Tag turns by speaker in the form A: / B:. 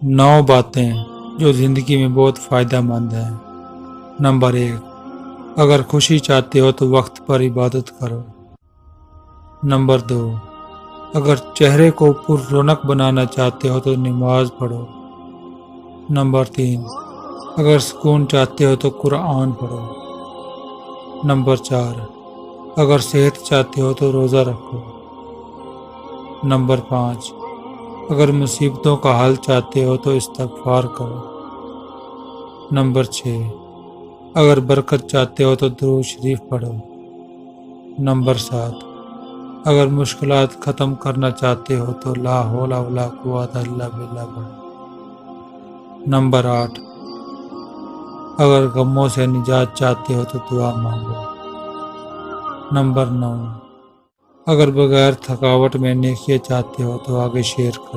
A: 9 बातें जो ज़िंदगी में बहुत फ़ायदेमंद हैं। नंबर 1, अगर खुशी चाहते हो तो वक्त पर इबादत करो। नंबर 2, अगर चेहरे को पुररौनक बनाना चाहते हो तो नमाज पढ़ो। नंबर 3, अगर सुकून चाहते हो तो कुरान पढ़ो। नंबर 4, अगर सेहत चाहते हो तो रोज़ा रखो। नंबर 5, अगर मुसीबतों का हल चाहते हो तो इस्तग़फ़ार करो। नंबर 6, अगर बरकत चाहते हो तो दुरूद शरीफ पढ़ो। नंबर 7, अगर मुश्किलात ख़त्म करना चाहते हो तो ला हौला वला कुव्वता इल्ला बिल्लाह पढ़ो। नंबर 8, अगर गमों से निजात चाहते हो तो दुआ मांगो। नंबर 9, अगर बगैर थकावट में नेकियां चाहते हो तो आगे शेयर करो।